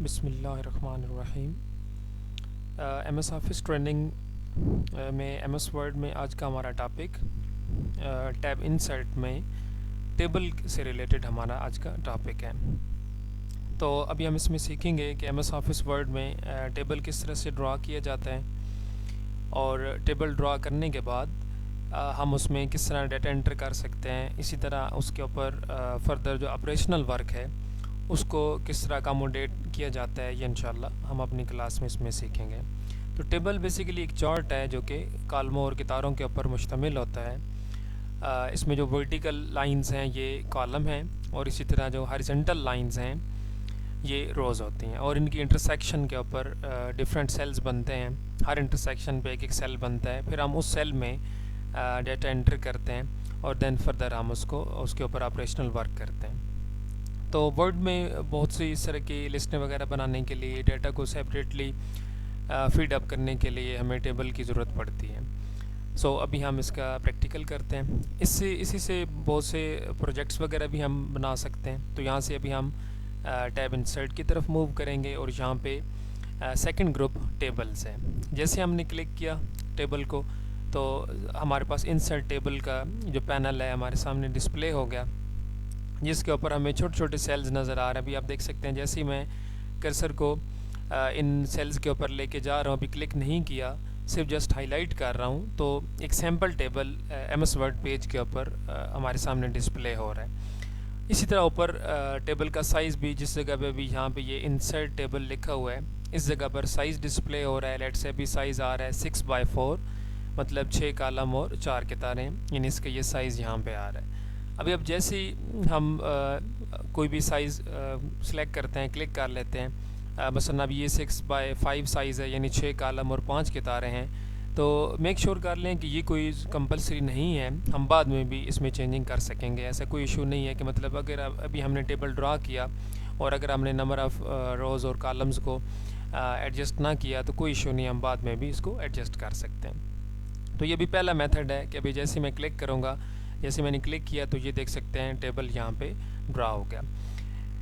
بسم اللہ الرحمن الرحیم۔ ایم ایس آفس ٹریننگ میں ایم ایس ورڈ میں آج کا ہمارا ٹاپک ٹیب انسرٹ میں ٹیبل سے ریلیٹڈ ہمارا آج کا ٹاپک ہے۔ تو ابھی ہم اس میں سیکھیں گے کہ ایم ایس آفس ورڈ میں ٹیبل کس طرح سے ڈرا کیا جاتا ہے، اور ٹیبل ڈرا کرنے کے بعد ہم اس میں کس طرح ڈیٹا انٹر کر سکتے ہیں، اسی طرح اس کے اوپر فردر جو آپریشنل ورک ہے اس کو کس طرح اکاموڈیٹ کیا جاتا ہے، یہ انشاءاللہ ہم اپنی کلاس میں اس میں سیکھیں گے۔ تو ٹیبل بیسیکلی ایک چارٹ ہے جو کہ کالموں اور کتاروں کے اوپر مشتمل ہوتا ہے۔ اس میں جو ورٹیکل لائنز ہیں یہ کالم ہیں، اور اسی طرح جو ہاریزنٹل لائنز ہیں یہ روز ہوتی ہیں، اور ان کی انٹرسیکشن کے اوپر ڈیفرنٹ سیلز بنتے ہیں۔ ہر انٹرسیکشن پہ ایک ایک سیل بنتا ہے، پھر ہم اس سیل میں ڈیٹا انٹر کرتے ہیں، اور دین فردر ہم اس کے اوپر آپریشنل ورک کرتے ہیں۔ تو ورڈ میں بہت سی اس طرح کی لسٹیں وغیرہ بنانے کے لیے، ڈیٹا کو سیپریٹلی فیڈ اپ کرنے کے لیے ہمیں ٹیبل کی ضرورت پڑتی ہے۔ ابھی ہم اس کا پریکٹیکل کرتے ہیں۔ اسی سے بہت سے پروجیکٹس وغیرہ بھی ہم بنا سکتے ہیں۔ تو یہاں سے ابھی ہم ٹیب انسرٹ کی طرف موو کریں گے، اور یہاں پہ سیکنڈ گروپ ٹیبلز ہے۔ جیسے ہم نے کلک کیا ٹیبل کو، تو ہمارے پاس انسرٹ ٹیبل کا جو پینل ہے ہمارے سامنے ڈسپلے ہو گیا، جس کے اوپر ہمیں چھوٹے چھوٹے سیلز نظر آ رہے ہیں۔ ابھی آپ دیکھ سکتے ہیں جیسے ہی میں کرسر کو ان سیلز کے اوپر لے کے جا رہا ہوں، ابھی کلک نہیں کیا، صرف جسٹ ہائی لائٹ کر رہا ہوں، تو ایک sample table M S word page کے اوپر ہمارے سامنے ڈسپلے ہو رہا ہے۔ اسی طرح اوپر ٹیبل کا سائز بھی، جس جگہ پہ بھی یہاں پہ یہ انسرٹ ٹیبل لکھا ہوا ہے، اس جگہ پر سائز ڈسپلے ہو رہا ہے۔ لیٹ سے بھی سائز آ رہا ہے 6x4، مطلب 6 کالم اور 4 کتاریں، یعنی اس کا یہ سائز یہاں پہ آ رہا ہے۔ ابھی اب جیسے ہی ہم کوئی بھی سائز سلیکٹ کرتے ہیں، کلک کر لیتے ہیں، مثلا اب یہ 6x5 سائز ہے، یعنی 6 کالم اور 5 کتاریں ہیں، تو میک شور کر لیں کہ یہ کوئی کمپلسری نہیں ہے، ہم بعد میں بھی اس میں چینجنگ کر سکیں گے۔ ایسا کوئی ایشو نہیں ہے کہ مطلب اگر ابھی ہم نے ٹیبل ڈرا کیا اور اگر ہم نے نمبر آف روز اور کالمز کو ایڈجسٹ نہ کیا تو کوئی ایشو نہیں، ہم بعد میں بھی اس کو ایڈجسٹ کر سکتے ہیں۔ تو یہ بھی پہلا میتھڈ ہے کہ ابھی جیسے میں کلک کروں گا، جیسے میں نے کلک کیا تو یہ دیکھ سکتے ہیں ٹیبل یہاں پہ ڈرا ہو گیا۔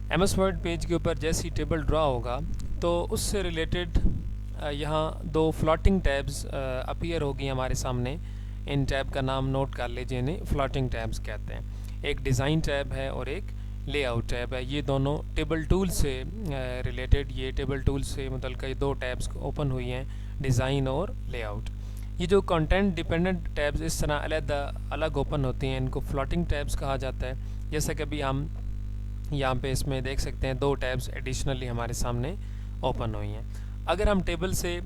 ایم ایس ورڈ پیج کے اوپر جیسے ہی ٹیبل ڈرا ہوگا تو اس سے ریلیٹڈ یہاں دو فلوٹنگ ٹیبز اپیئر ہوگی ہمارے سامنے۔ ان ٹیب کا نام نوٹ کر لیجیے، انہیں فلوٹنگ ٹیبز کہتے ہیں۔ ایک ڈیزائن ٹیب ہے اور ایک لے آؤٹ ٹیب ہے۔ یہ دونوں ٹیبل ٹول سے ریلیٹڈ، یہ ٹیبل ٹول سے متعلقہ یہ دو ٹیبز اوپن ہوئی ہیں، ڈیزائن اور لے آؤٹ۔ یہ جو کنٹینٹ ڈیپینڈنٹ ٹیبز اس طرح علیحدہ الگ اوپن ہوتی ہیں، ان کو فلوٹنگ ٹیبز کہا جاتا ہے۔ جیسا کہ ابھی ہم یہاں پہ اس میں دیکھ سکتے ہیں دو ٹیبز ایڈیشنلی ہمارے سامنے اوپن ہوئی ہیں۔ اگر ہم ٹیبل سے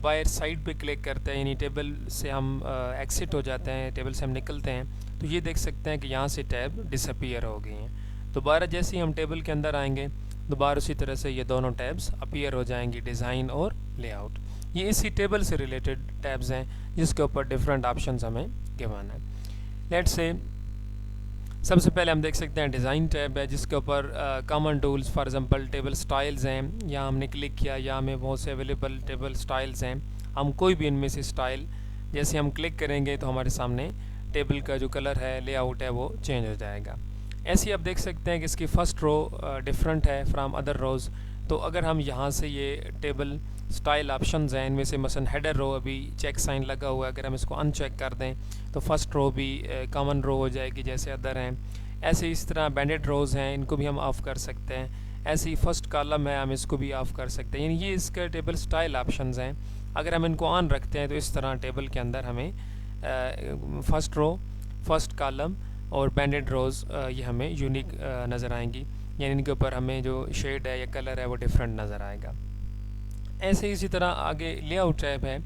بائر سائڈ پہ کلک کرتے ہیں، یعنی ٹیبل سے ہم ایکسٹ ہو جاتے ہیں، ٹیبل سے ہم نکلتے ہیں، تو یہ دیکھ سکتے ہیں کہ یہاں سے ٹیب ڈس اپیئر ہو گئی ہیں۔ دوبارہ جیسے ہی ہم ٹیبل کے اندر آئیں گے، دوبارہ اسی طرح سے یہ دونوں ٹیبز اپیئر ہو جائیں گی، ڈیزائن اور لے آؤٹ۔ یہ اسی ٹیبل سے ریلیٹڈ ٹیبز ہیں جس کے اوپر ڈیفرنٹ آپشنز ہمیں گیون ہیں۔ لیٹ سے سب سے پہلے ہم دیکھ سکتے ہیں ڈیزائن ٹیب ہے، جس کے اوپر common tools, for example table styles ہیں، یہاں ہم نے کلک کیا، یہاں ہمیں بہت سے اویلیبل ٹیبل سٹائلز ہیں۔ ہم کوئی بھی ان میں سے سٹائل جیسے ہم کلک کریں گے تو ہمارے سامنے ٹیبل کا جو کلر ہے، لے آؤٹ ہے، وہ چینج ہو جائے گا۔ ایسے ہی آپ دیکھ سکتے ہیں کہ اس کی فرسٹ رو ڈفرینٹ ہے فرام ادر روز۔ تو اگر ہم یہاں سے یہ ٹیبل سٹائل آپشنز ہیں، ان میں سے مثلا ہیڈر رو ابھی چیک سائن لگا ہوا ہے، اگر ہم اس کو ان چیک کر دیں تو فرسٹ رو بھی کامن رو ہو جائے گی جیسے ادر ہیں۔ ایسے اس طرح بینڈڈ روز ہیں، ان کو بھی ہم آف کر سکتے ہیں۔ ایسے ہی فرسٹ کالم ہے، ہم اس کو بھی آف کر سکتے ہیں، یعنی یہ اس کے ٹیبل سٹائل آپشنز ہیں۔ اگر ہم ان کو آن رکھتے ہیں تو اس طرح ٹیبل کے اندر ہمیں فرسٹ رو، فرسٹ کالم اور بینڈڈ روز یہ ہمیں یونیک نظر آئیں گی، یعنی ان کے اوپر ہمیں جو شیڈ ہے یا کلر ہے وہ ڈیفرنٹ نظر آئے گا۔ ایسے ہی اسی طرح آگے لے آؤٹ ٹیب ہے،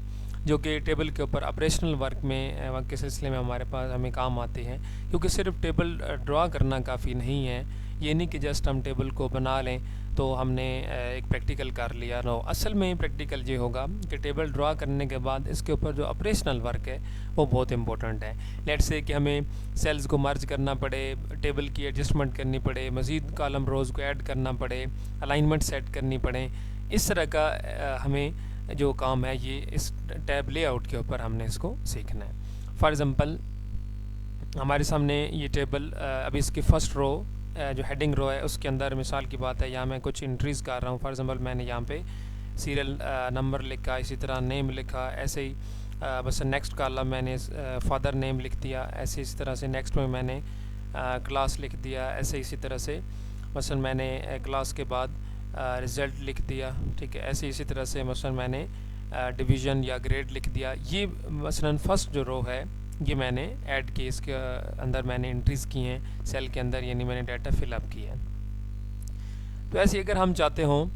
جو کہ ٹیبل کے اوپر آپریشنل ورک میں کے سلسلے میں ہمارے پاس ہمیں کام آتے ہیں، کیونکہ صرف ٹیبل ڈرا کرنا کافی نہیں ہے۔ یہ نہیں کہ جسٹ ہم ٹیبل کو بنا لیں تو ہم نے ایک پریکٹیکل کر لیا، نو، اصل میں پریکٹیکل یہ ہوگا کہ ٹیبل ڈرا کرنے کے بعد اس کے اوپر جو آپریشنل ورک ہے وہ بہت امپورٹنٹ ہے۔ لیٹ سے کہ ہمیں سیلز کو مرج کرنا پڑے، ٹیبل کی ایڈجسٹمنٹ کرنی پڑے، مزید کالم روز کو ایڈ کرنا پڑے، الائنمنٹ سیٹ کرنی پڑے، اس طرح کا ہمیں جو کام ہے یہ اس ٹیب لے آؤٹ کے اوپر ہم نے اس کو سیکھنا ہے۔ فار ایگزامپل ہمارے سامنے یہ ٹیبل ابھی اس کی فرسٹ رو جو ہیڈنگ رو ہے اس کے اندر مثال کی بات ہے یہاں میں کچھ انٹریز کر رہا ہوں. فار ایگزامپل میں نے یہاں پہ سیریل نمبر لکھا, اسی طرح نیم لکھا, ایسے ہی بس نیکسٹ کالم میں نے فادر نیم لکھ دیا, ایسے اسی طرح سے نیکسٹ میں نے کلاس لکھ دیا, ایسے اسی طرح سے مثلا میں نے کلاس کے بعد رزلٹ لکھ دیا. ٹھیک ہے, ایسے اسی طرح سے مثلا میں نے ڈویژن یا گریڈ لکھ دیا. یہ مثلا فرسٹ جو رو ہے یہ میں نے ایڈ کی, اس کے اندر میں نے انٹریز کی ہیں سیل کے اندر, یعنی میں نے ڈیٹا فل اپ کیا ہے. تو ایسے اگر ہم چاہتے ہوں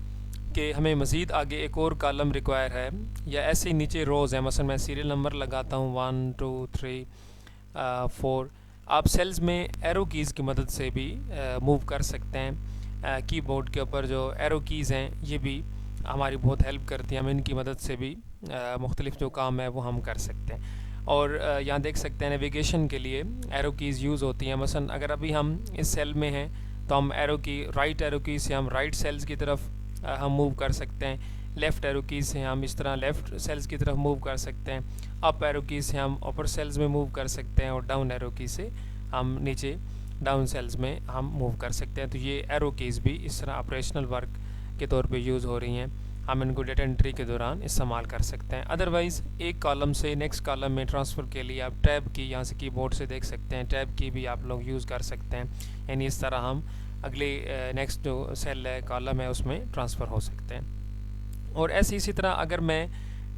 کہ ہمیں مزید آگے ایک اور کالم ریکوائر ہے, یا ایسے ہی نیچے روز ہیں, مثلا میں سیریل نمبر لگاتا ہوں 1 2 3 4. آپ سیلز میں ایرو کیز کی مدد سے بھی موو کر سکتے ہیں. کی بورڈ کے اوپر جو ایرو کیز ہیں یہ بھی ہماری بہت ہیلپ کرتی ہیں, ہم ان کی مدد سے بھی مختلف جو کام ہے وہ ہم کر سکتے ہیں. اور یہاں دیکھ سکتے ہیں نیویگیشن کے لیے ایرو کیز یوز ہوتی ہیں. مثلا اگر ابھی ہم اس سیل میں ہیں تو ہم ایرو کی رائٹ ایرو کی سے ہم رائٹ سیلز کی طرف ہم موو کر سکتے ہیں, لیفٹ ایرو کی سے ہم اس طرح لیفٹ سیلز کی طرف موو کر سکتے ہیں, اپ ایرو کی سے ہم اپر سیلز میں موو کر سکتے ہیں, اور ڈاؤن ایرو کی سے ہم نیچے ڈاؤن سیلز میں ہم موو کر سکتے ہیں. تو یہ ایرو کیز بھی اس طرح آپریشنل ورک کے طور پہ یوز ہو رہی ہیں, ہم ان کو ڈیٹا انٹری کے دوران استعمال کر سکتے ہیں. ادروائز ایک کالم سے نیکسٹ کالم میں ٹرانسفر کے لیے آپ ٹیب کی یہاں سے کی بورڈ سے دیکھ سکتے ہیں, ٹیب کی بھی آپ لوگ یوز کر سکتے ہیں, یعنی اس طرح ہم اگلے نیکسٹ جو سیل ہے کالم ہے اس میں ٹرانسفر ہو سکتے ہیں. اور ایسے اسی طرح اگر میں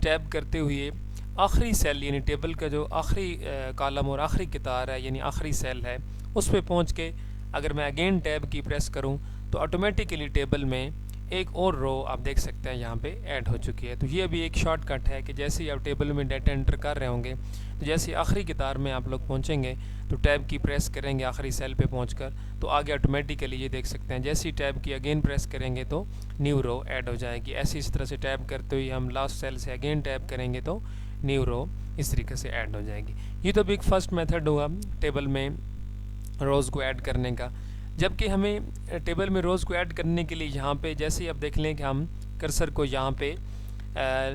ٹیب کرتے ہوئے آخری سیل یعنی ٹیبل کا جو آخری کالم اور آخری قطار ہے یعنی آخری سیل ہے اس پہ پہنچ کے اگر میں اگین ٹیب کی پریس کروں تو آٹومیٹیکلی ٹیبل میں ایک اور رو آپ دیکھ سکتے ہیں یہاں پہ ایڈ ہو چکی ہے. تو یہ بھی ایک شارٹ کٹ ہے کہ جیسے ہی آپ ٹیبل میں ڈیٹا انٹر کر رہے ہوں گے تو جیسے آخری قطار میں آپ لوگ پہنچیں گے تو ٹیب کی پریس کریں گے آخری سیل پہ پہنچ کر تو آگے آٹومیٹیکلی یہ دیکھ سکتے ہیں جیسے ہی ٹیب کی اگین پریس کریں گے تو نیو رو ایڈ ہو جائے گی. ایسے اس طرح سے ٹیب کرتے ہوئے ہم لاسٹ سیل سے اگین ٹیب کریں گے تو نیو رو اس طریقے سے ایڈ ہو جائے گی. یہ تو بھی ایک فرسٹ میتھڈ ہوا ٹیبل میں روز کو ایڈ کرنے کا. جبکہ ہمیں ٹیبل میں روز کو ایڈ کرنے کے لیے یہاں پہ جیسے ہی آپ دیکھ لیں کہ ہم کرسر کو یہاں پہ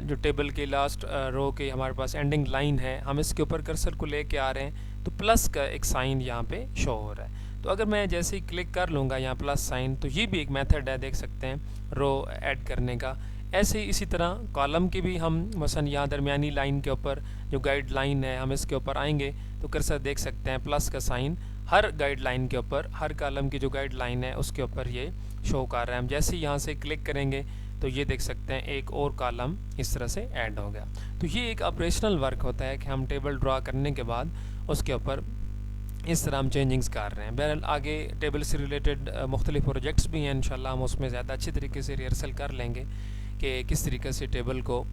جو ٹیبل کے لاسٹ رو کے ہمارے پاس اینڈنگ لائن ہے ہم اس کے اوپر کرسر کو لے کے آ رہے ہیں تو پلس کا ایک سائن یہاں پہ شو ہو رہا ہے. تو اگر میں جیسے ہی کلک کر لوں گا یہاں پلس سائن تو یہ بھی ایک میتھڈ ہے دیکھ سکتے ہیں رو ایڈ کرنے کا. ایسے ہی اسی طرح کالم کی بھی ہم مثلا یہاں درمیانی لائن کے اوپر جو گائیڈ لائن ہے ہم اس کے اوپر آئیں گے تو کرسر دیکھ سکتے ہیں پلس کا سائن ہر گائیڈ لائن کے اوپر ہر کالم کی جو گائیڈ لائن ہے اس کے اوپر یہ شو کر رہا ہے. ہم جیسے ہی یہاں سے کلک کریں گے تو یہ دیکھ سکتے ہیں ایک اور کالم اس طرح سے ایڈ ہو گیا. تو یہ ایک آپریشنل ورک ہوتا ہے کہ ہم ٹیبل ڈرا کرنے کے بعد اس کے اوپر اس طرح ہم چینجنگز کر رہے ہیں. بہرحال آگے ٹیبل سے ریلیٹڈ مختلف پروجیکٹس بھی ہیں, انشاءاللہ ہم اس میں زیادہ اچھی طریقے سے ریہرسل کر لیں گے کہ کس طریقے سے ٹیبل کو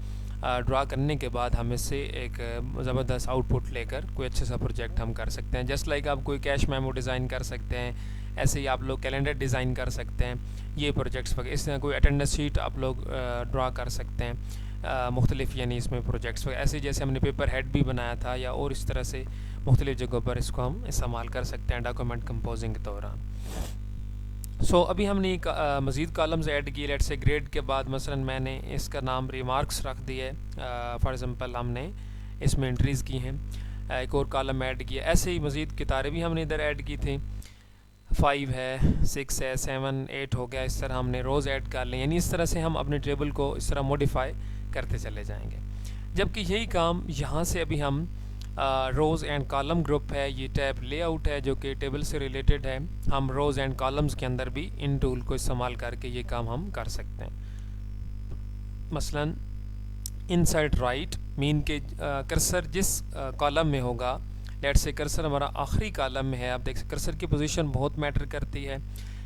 ڈرا کرنے کے بعد ہم اس سے ایک زبردست آؤٹ پٹ لے کر کوئی اچھا سا پروجیکٹ ہم کر سکتے ہیں. جسٹ لائک آپ کوئی کیش میمو ڈیزائن کر سکتے ہیں, ایسے ہی آپ لوگ کیلنڈر ڈیزائن کر سکتے ہیں, یہ پروجیکٹس وغیرہ اس طرح کوئی اٹینڈنس شیٹ آپ لوگ ڈرا کر سکتے ہیں مختلف یعنی اس میں پروجیکٹس وغیرہ ایسے جیسے ہم نے پیپر ہیڈ بھی بنایا تھا یا اور اس طرح سے مختلف جگہوں پر اس کو ہم استعمال کر سکتے ہیں ڈاکومنٹ کمپوزنگ کے دوران. ابھی ہم نے مزید کالمز ایڈ کیے. لیٹ سے گریڈ کے بعد مثلا میں نے اس کا نام ریمارکس رکھ دیا ہے, فار ایگزامپل ہم نے اس میں انٹریز کی ہیں, ایک اور کالم ایڈ کیا. ایسے ہی مزید کتاریں بھی ہم نے ادھر ایڈ کی تھیں, 5 ہے 6 ہے 7 8 ہو گیا. اس طرح ہم نے روز ایڈ کر لیں, یعنی اس طرح سے ہم اپنے ٹیبل کو اس طرح موڈیفائی کرتے چلے جائیں گے. جبکہ یہی کام یہاں سے ابھی ہم روز اینڈ کالم گروپ ہے, یہ ٹیب لے آؤٹ ہے جو کہ ٹیبل سے ریلیٹڈ ہے. ہم روز اینڈ کالمز کے اندر بھی ان ٹول کو استعمال کر کے یہ کام ہم کر سکتے ہیں. مثلا انسرٹ رائٹ مین کہ کرسر جس کالم میں ہوگا, لیٹ سے کرسر ہمارا آخری کالم میں ہے, آپ دیکھ سکتے کرسر کی پوزیشن بہت میٹر کرتی ہے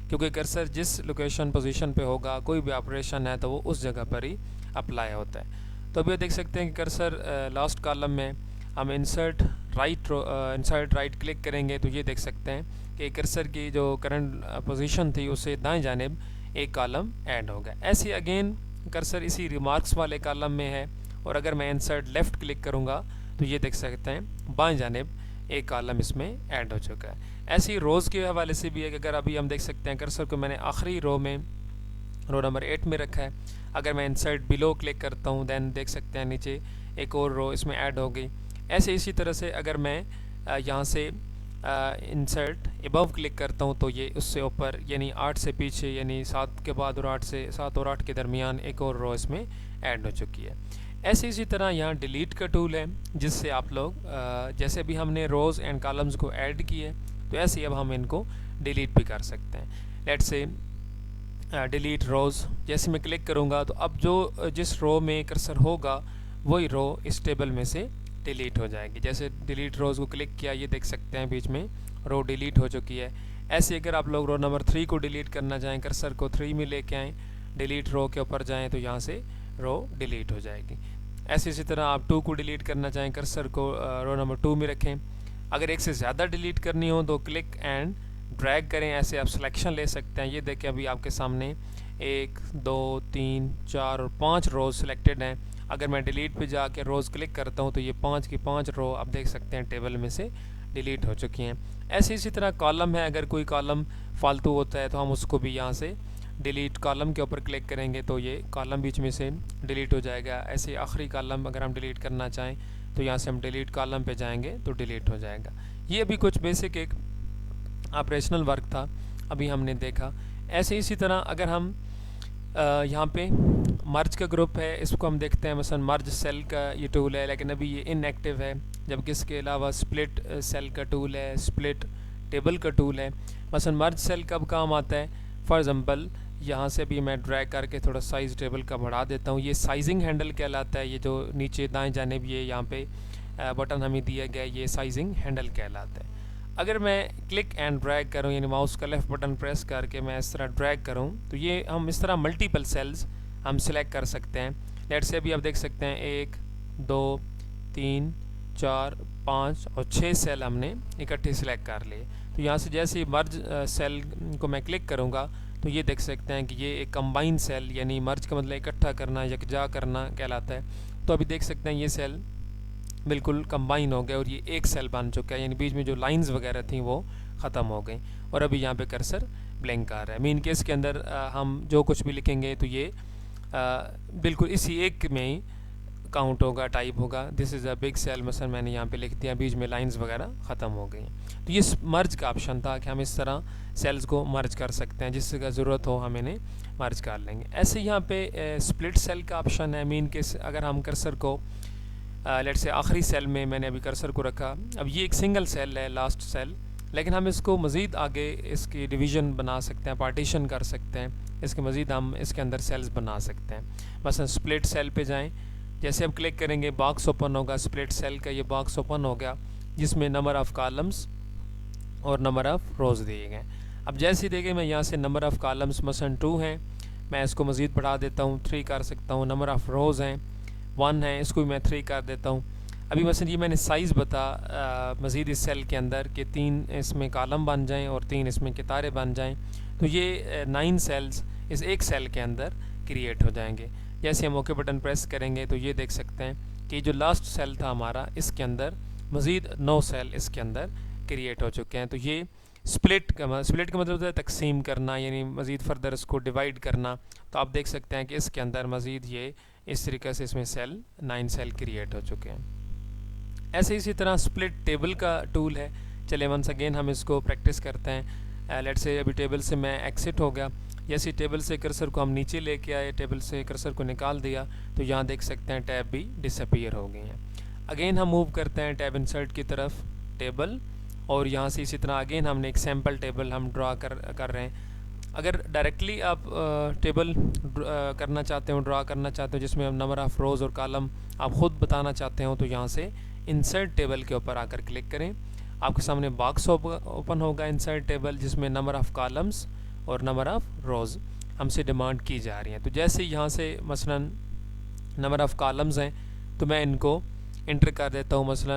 کیونکہ کرسر جس لوکیشن پوزیشن پہ ہوگا کوئی بھی آپریشن ہے تو وہ اس جگہ پر ہی اپلائی ہوتا ہے. تو ابھی دیکھ سکتے ہیں کہ کرسر لاسٹ کالم میں ہم انسرٹ رائٹ کلک کریں گے تو یہ دیکھ سکتے ہیں کہ کرسر کی جو کرنٹ پوزیشن تھی اس سے دائیں جانب ایک کالم ایڈ ہوگا. ایسے اگین کرسر اسی ریمارکس والے کالم میں ہے اور اگر میں انسرٹ لیفٹ کلک کروں گا تو یہ دیکھ سکتے ہیں بائیں جانب ایک کالم اس میں ایڈ ہو چکا ہے. ایسے ہی روز کے حوالے سے بھی ہے کہ اگر ابھی ہم دیکھ سکتے ہیں کرسر کو میں نے آخری رو میں رو نمبر 8 میں رکھا ہے, اگر میں انسرٹ بلو کلک کرتا ہوں دین دیکھ سکتے ہیں نیچے ایک اور رو اس میں ایڈ ہو گئی. ایسے اسی طرح سے اگر میں یہاں سے انسرٹ ابو کلک کرتا ہوں تو یہ اس سے اوپر یعنی 8 سے پیچھے یعنی 7 کے بعد اور 8 سے 7 اور 8 کے درمیان ایک اور رو اس میں ایڈ ہو چکی ہے. ایسے اسی طرح یہاں ڈیلیٹ کا ٹول ہے جس سے آپ لوگ جیسے بھی ہم نے روز اینڈ کالمز کو ایڈ کیے تو ایسے ہی اب ہم ان کو ڈیلیٹ بھی کر سکتے ہیں. لیٹ سے ڈیلیٹ روز جیسے میں کلک کروں گا تو اب جو جس رو میں کرسر ہوگا وہی رو اس ٹیبل میں سے ڈیلیٹ ہو جائے گی. جیسے ڈیلیٹ روز کو کلک کیا یہ دیکھ سکتے ہیں بیچ میں رو ڈیلیٹ ہو چکی ہے. ایسے اگر آپ لوگ رو نمبر 3 کو ڈیلیٹ کرنا چاہیں کرسر کو 3 میں لے کے آئیں ڈیلیٹ رو کے اوپر جائیں تو یہاں سے رو ڈیلیٹ ہو جائے گی. ایسے اسی طرح آپ 2 کو ڈیلیٹ کرنا چاہیں کرسر کو رو نمبر 2 میں رکھیں. اگر ایک سے زیادہ ڈیلیٹ کرنی ہو تو کلک اینڈ ڈریگ کریں. ایسے آپ سلیکشن لے سکتے ہیں. یہ دیکھیں ابھی آپ کے سامنے 1 2 3 4 اور 5 روز سلیکٹڈ ہیں. اگر میں ڈیلیٹ پہ جا کے روز کلک کرتا ہوں تو یہ 5 کی 5 رو آپ دیکھ سکتے ہیں ٹیبل میں سے ڈیلیٹ ہو چکی ہیں. ایسے اسی طرح کالم ہے. اگر کوئی کالم فالتو ہوتا ہے تو ہم اس کو بھی یہاں سے ڈیلیٹ کالم کے اوپر کلک کریں گے تو یہ کالم بیچ میں سے ڈیلیٹ ہو جائے گا. ایسے آخری کالم اگر ہم ڈیلیٹ کرنا چاہیں تو یہاں سے ہم ڈیلیٹ کالم پہ جائیں گے تو ڈیلیٹ ہو جائے گا. یہ ابھی کچھ بیسک ایک آپریشنل ورک تھا ابھی ہم نے دیکھا. ایسے اسی طرح اگر ہم یہاں پہ مرج کا گروپ ہے اس کو ہم دیکھتے ہیں. مثلا مرج سیل کا یہ ٹول ہے لیکن ابھی یہ ان ایکٹیو ہے. جبکہ اس کے علاوہ سپلٹ سیل کا ٹول ہے, سپلٹ ٹیبل کا ٹول ہے. مثلا مرج سیل کب کام آتا ہے؟ فار ایگزامپل یہاں سے بھی میں ڈریگ کر کے تھوڑا سائز ٹیبل کا بڑھا دیتا ہوں. یہ سائزنگ ہینڈل کہلاتا ہے. یہ جو نیچے دائیں جانب یہ یہاں پہ بٹن ہمیں دیا گیا یہ سائزنگ ہینڈل کہلاتا ہے. اگر میں کلک اینڈ ڈریگ کروں یعنی ماؤس کا لیفٹ بٹن پریس کر کے میں اس طرح ڈریگ کروں تو یہ ہم اس طرح ملٹیپل سیلز ہم سلیکٹ کر سکتے ہیں. لیٹ سے ابھی آپ دیکھ سکتے ہیں 1 2 3 4 5 اور 6 سیل ہم نے اکٹھے سلیکٹ کر لیے. تو یہاں سے جیسے ہی مرج سیل کو میں کلک کروں گا تو یہ دیکھ سکتے ہیں کہ یہ ایک کمبائن سیل یعنی مرج کا مطلب اکٹھا کرنا یکجا کرنا کہلاتا ہے. تو ابھی دیکھ سکتے ہیں یہ سیل بالکل کمبائن ہو گئے اور یہ ایک سیل بن چکا ہے. یعنی بیچ میں جو لائنز وغیرہ تھیں وہ ختم ہو گئیں اور ابھی یہاں پہ کرسر بلنک آ رہا ہے. مین کیس کے اندر ہم جو کچھ بھی لکھیں گے تو یہ بالکل اسی ایک میں ہی کاؤنٹ ہوگا, ٹائپ ہوگا. دس از اے بگ سیل مثلا میں نے یہاں پہ لکھ دیا, بیچ میں لائنز وغیرہ ختم ہو گئی ہیں. تو یہ مرج کا آپشن تھا کہ ہم اس طرح سیلز کو مرج کر سکتے ہیں, جس کا ضرورت ہو ہم انہیں مرج کر لیں گے. ایسے یہاں پہ سپلٹ سیل کا آپشن ہے. مین کیس اگر ہم کرسر کو لیٹ سے آخری سیل میں نے ابھی کرسر کو رکھا, اب یہ ایک سنگل سیل ہے لاسٹ سیل, لیکن ہم اس کو مزید آگے اس کی ڈویژن بنا سکتے ہیں, پارٹیشن کر سکتے ہیں. اس کے مزید ہم اس کے اندر سیلز بنا سکتے ہیں. مثلا سپلٹ سیل پہ جائیں, جیسے اب کلک کریں گے باکس اوپن ہوگا. سپلٹ سیل کا یہ باکس اوپن ہو گیا جس میں نمبر آف کالمز اور نمبر آف روز دیے گئے. اب جیسے ہی دیکھیں میں یہاں سے نمبر آف کالمز مثلا 2 ہیں, میں اس کو مزید بڑھا دیتا ہوں, 3 کر سکتا ہوں. نمبر آف روز ہیں 1 ہے, اس کو بھی میں 3 کر دیتا ہوں. ابھی مثلا یہ میں نے سائز مزید اس سیل کے اندر کہ 3 اس میں کالم بن جائیں اور 3 اس میں کتارے بن جائیں تو یہ 9 سیلز اس ایک سیل کے اندر کریٹ ہو جائیں گے. جیسے ہم اوکے بٹن پریس کریں گے تو یہ دیکھ سکتے ہیں کہ جو لاسٹ سیل تھا ہمارا اس کے اندر مزید 9 سیل اس کے اندر کریٹ ہو چکے ہیں. تو یہ سپلٹ کا مطلب ہوتا ہے تقسیم کرنا, یعنی مزید فردر اس کو ڈیوائڈ کرنا. تو آپ دیکھ سکتے ہیں کہ اس کے اندر مزید یہ اس طریقے سے اس میں سیل 9 سیل کریٹ ہو چکے ہیں. ایسے اسی طرح سپلٹ ٹیبل کا ٹول ہے. چلے ونس اگین ہم اس کو پریکٹس کرتے ہیں. لیٹ سے ابھی ٹیبل سے میں ایکسٹ ہو گیا. جیسے ٹیبل سے کرسر کو ہم نیچے لے کے آئے, ٹیبل سے کرسر کو نکال دیا تو یہاں دیکھ سکتے ہیں ٹیب بھی ڈس اپیئر ہو گئی ہیں. اگین ہم موو کرتے ہیں ٹیب انسرٹ کی طرف, ٹیبل, اور یہاں سے اسی طرح اگین ہم نے ایک سیمپل ٹیبل ہم ڈرا کر رہے ہیں. اگر ڈائریکٹلی آپ ٹیبل کرنا چاہتے ہو, ڈرا کرنا چاہتے ہو جس میں نمبر آف روز اور کالم آپ خود بتانا چاہتے ہو تو یہاں سے انسرٹ ٹیبل کے اوپر آ کر کلک کریں. آپ کے سامنے باکس اوپن ہوگا انسرٹ ٹیبل جس میں نمبر آف کالمز اور نمبر آف روز ہم سے ڈیمانڈ کی جا رہی ہیں. تو جیسے یہاں سے مثلا نمبر آف کالمز ہیں تو میں ان کو انٹر کر دیتا ہوں. مثلا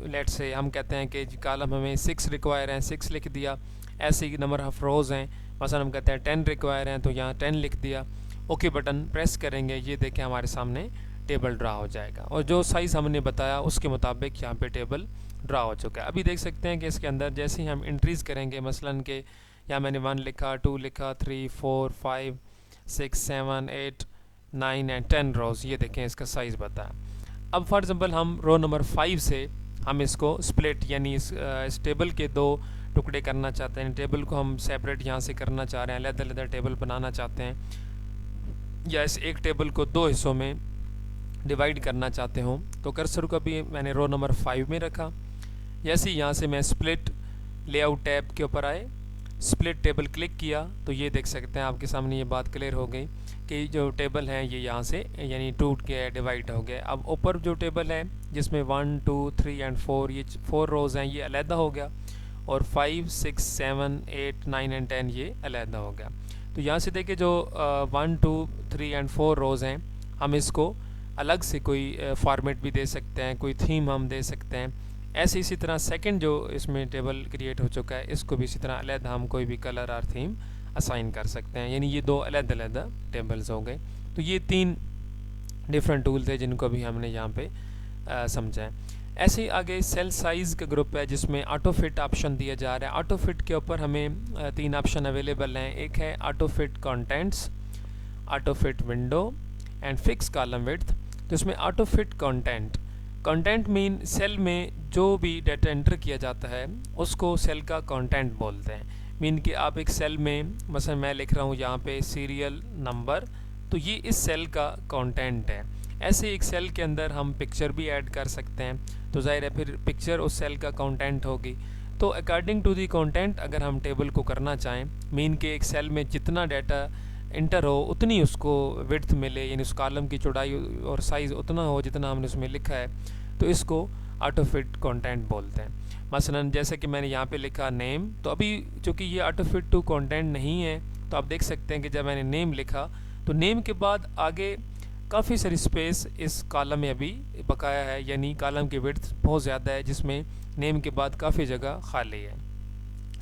لیٹ سے ہم کہتے ہیں کہ کالم ہمیں 6 ریکوائر ہیں, 6 لکھ دیا. ایسے ہی نمبر آف روز ہیں, مثلا ہم کہتے ہیں 10 ریکوائر ہیں تو یہاں 10 لکھ دیا. اوکے بٹن پریس کریں گے, یہ دیکھیں ہمارے سامنے ٹیبل ڈرا ہو جائے گا اور جو سائز ہم نے بتایا اس کے مطابق یہاں پہ ٹیبل ڈرا ہو چکا ہے. ابھی دیکھ سکتے ہیں کہ اس کے اندر جیسے ہی ہم انٹریز کریں گے, مثلا کہ یہاں میں نے 1 لکھا, 2 لکھا, 3 4 5 6 7 8 9 اینڈ 10 روز, یہ دیکھیں اس کا سائز بتایا. اب فار ایگزامپل ہم رو نمبر 5 سے ہم اس کو سپلٹ یعنی اس ٹیبل کے دو ٹکڑے کرنا چاہتے ہیں، ٹیبل کو ہم سیپریٹ یہاں سے کرنا چاہ رہے ہیں، علیحدہ علیحدہ ٹیبل بنانا چاہتے ہیں، یا اس ایک ٹیبل کو دو حصوں میں ڈیوائیڈ کرنا چاہتے ہوں، تو کرسر کو بھی میں نے رو نمبر 5 میں رکھا۔ جیسے یہاں سے میں سپلٹ لے آؤٹ ٹیب کے اوپر آئے، سپلٹ ٹیبل کلک کیا تو یہ دیکھ سکتے ہیں آپ کے سامنے یہ بات کلیئر ہو گئی کہ جو ٹیبل ہیں یہ یہاں سے یعنی ٹوٹ گیا، ڈیوائیڈ ہو گیا۔ اب اوپر جو ٹیبل ہے جس میں 1 2 3 اینڈ 4 یہ 4 روز ہیں یہ علیحدہ ہو گیا، اور 5 6 7 8 9 اینڈ 10 یہ علیحدہ ہو گیا۔ تو یہاں سے دیکھیں جو 1 2 3 اینڈ 4 روز ہیں، ہم اس کو الگ سے کوئی فارمیٹ بھی دے سکتے ہیں، کوئی تھیم ہم دے سکتے ہیں۔ ایسے اسی طرح سیکنڈ جو اس میں ٹیبل کریٹ ہو چکا ہے اس کو بھی اسی طرح علیحدہ ہم کوئی بھی کلر اور تھیم اسائن کر سکتے ہیں، یعنی یہ دو علیحدہ علیحدہ ٹیبلز ہو گئے۔ تو یہ 3 ڈیفرنٹ ٹولز ہیں جن کو بھی ہم نے یہاں پہ سمجھا ہے۔ ایسے ہی آگے سیل سائز کا گروپ ہے جس میں آٹو فٹ آپشن دیا جا رہا ہے۔ آٹو فٹ کے اوپر ہمیں 3 آپشن اویلیبل ہیں، ایک ہے auto fit contents, auto fit window and fix column width. تو اس میں آٹو فٹ کانٹینٹ مین سیل میں جو بھی ڈیٹا انٹر کیا جاتا ہے اس کو سیل کا کانٹینٹ بولتے ہیں، مین کہ آپ ایک سیل میں مثلا میں لکھ رہا ہوں یہاں پہ سیریل نمبر، تو یہ اس سیل کا کانٹینٹ ہے۔ ایسے ایک سیل کے اندر ہم پکچر بھی ایڈ کر سکتے ہیں، تو ظاہر ہے پھر پکچر اس سیل کا کانٹینٹ ہوگی۔ تو اکارڈنگ ٹو دی کانٹینٹ اگر ہم ٹیبل کو کرنا چاہیں، مین کہ ایک سیل میں جتنا ڈیٹا انٹر ہو اتنی اس کو وڈتھ ملے، یعنی اس کالم کی چوڑائی اور سائز اتنا ہو جتنا ہم نے اس میں لکھا ہے، تو اس کو آٹو فٹ کانٹینٹ بولتے ہیں۔ مثلا جیسے کہ میں نے یہاں پہ لکھا نیم، تو ابھی چونکہ یہ آٹو فٹ ٹو کانٹینٹ نہیں ہے تو آپ دیکھ سکتے ہیں کہ جب میں نے نیم لکھا تو نیم کے بعد آگے کافی ساری اسپیس اس کالم میں ابھی بقایا ہے، یعنی کالم کی وڈتھ بہت زیادہ ہے جس میں نیم کے بعد کافی جگہ خالی ہے۔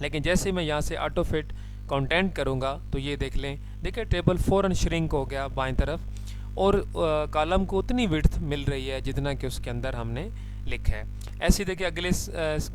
لیکن جیسے میں یہاں سے آٹو فٹ کانٹینٹ کروں گا تو یہ دیکھ لیں، دیکھیں ٹیبل فوراً شرنک ہو گیا بائیں طرف، اور کالم کو اتنی وڈتھ مل رہی ہے جتنا کہ اس کے اندر ہم نے لکھا ہے۔ ایسے دیکھیں اگلے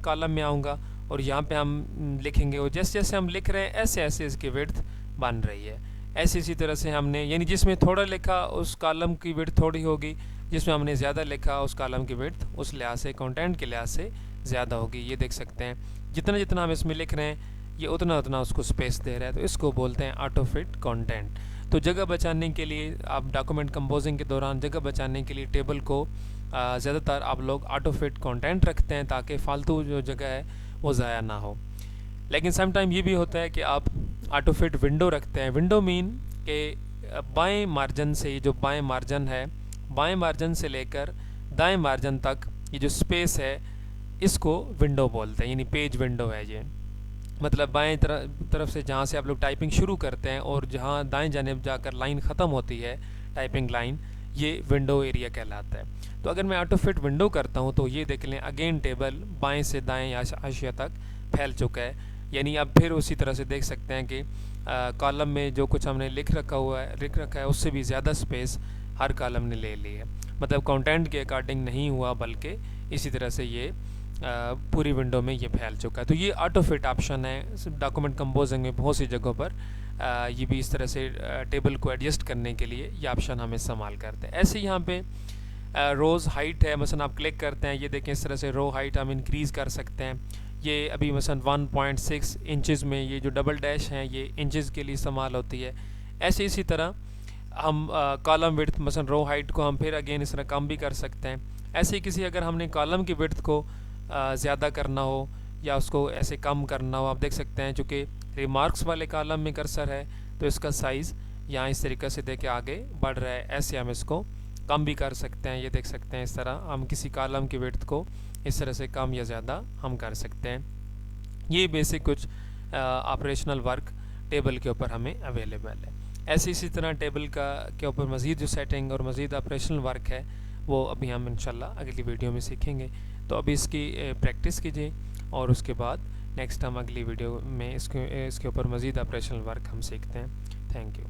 کالم میں آؤں گا اور یہاں پہ ہم لکھیں گے، اور جیسے جیسے ہم لکھ رہے ہیں ایسے ایسے اس کی وڈتھ بن رہی ہے۔ ایسے اسی طرح سے ہم نے یعنی جس میں تھوڑا لکھا اس کالم کی وڈتھ تھوڑی ہوگی، جس میں ہم نے زیادہ لکھا اس کالم کی وڈتھ اس لحاظ سے کانٹینٹ کے لحاظ سے زیادہ ہوگی۔ یہ دیکھ سکتے ہیں جتنا جتنا ہم اس میں لکھ رہے ہیں یہ اتنا اتنا اس کو سپیس دے رہا ہے، تو اس کو بولتے ہیں آٹو فٹ کانٹینٹ۔ تو جگہ بچانے کے لیے آپ ڈاکومنٹ کمپوزنگ کے دوران جگہ بچانے کے لیے ٹیبل کو زیادہ تر آپ لوگ آٹو فٹ کانٹینٹ رکھتے ہیں تاکہ فالتو جو جگہ ہے وہ ضائع نہ ہو۔ لیکن سم ٹائم یہ بھی ہوتا ہے کہ آپ آٹو فٹ ونڈو رکھتے ہیں۔ ونڈو مین کہ بائیں مارجن سے جو بائیں مارجن ہے، بائیں مارجن سے لے کر دائیں مارجن تک یہ جو سپیس ہے اس کو ونڈو بولتے ہیں، یعنی پیج ونڈو ہے یہ۔ مطلب بائیں طرف سے جہاں سے آپ لوگ ٹائپنگ شروع کرتے ہیں اور جہاں دائیں جانب جا کر لائن ختم ہوتی ہے ٹائپنگ لائن، یہ ونڈو ایریا کہلاتا ہے۔ تو اگر میں آٹو فٹ ونڈو کرتا ہوں تو یہ دیکھ لیں اگین ٹیبل بائیں سے دائیں حاشیہ تک پھیل چکا ہے، یعنی اب پھر اسی طرح سے دیکھ سکتے ہیں کہ کالم میں جو کچھ ہم نے لکھ رکھا ہے اس سے بھی زیادہ سپیس ہر کالم نے لے لی ہے، مطلب کانٹینٹ کے اکارڈنگ نہیں ہوا بلکہ اسی طرح سے یہ پوری ونڈو میں یہ پھیل چکا ہے۔ تو یہ آٹو فٹ آپشن ہے ڈاکومنٹ کمپوزنگ میں بہت سی جگہوں پر یہ بھی اس طرح سے ٹیبل کو ایڈجسٹ کرنے کے لیے یہ آپشن ہم استعمال کرتے ہیں۔ ایسے یہاں پہ روز ہائٹ ہے، مثلا آپ کلک کرتے ہیں یہ دیکھیں اس طرح سے رو ہائٹ ہم انکریز کر سکتے ہیں۔ یہ ابھی مثلا 1.6 انچز میں یہ جو ڈبل ڈیش ہیں یہ انچز کے لیے استعمال ہوتی ہے۔ ایسے اسی طرح ہم کالم وڈتھ مثلا رو ہائٹ کو ہم پھر اگین اس طرح کم بھی کر سکتے ہیں۔ ایسے ہی کسی اگر ہم نے کالم کی وڈتھ کو زیادہ کرنا ہو یا اس کو ایسے کم کرنا ہو، آپ دیکھ سکتے ہیں چونکہ ریمارکس والے کالم میں کرسر ہے تو اس کا سائز یہاں اس طریقے سے دیکھ کے آگے بڑھ رہا ہے، ایسے ہم اس کو کم بھی کر سکتے ہیں۔ یہ دیکھ سکتے ہیں اس طرح ہم کسی کالم کی وڈتھ کو اس طرح سے کم یا زیادہ ہم کر سکتے ہیں۔ یہ بیسک کچھ آپریشنل ورک ٹیبل کے اوپر ہمیں اویلیبل ہے۔ ایسے اسی طرح ٹیبل کے اوپر مزید جو سیٹنگ اور مزید آپریشنل ورک ہے وہ ابھی ہم انشاءاللہ اگلی ویڈیو میں سیکھیں گے۔ تو ابھی اس کی پریکٹس کیجیے اور اس کے بعد نیکسٹ ہم اگلی ویڈیو میں اس کے اوپر مزید آپریشنل ورک ہم سیکھتے ہیں۔ Thank you.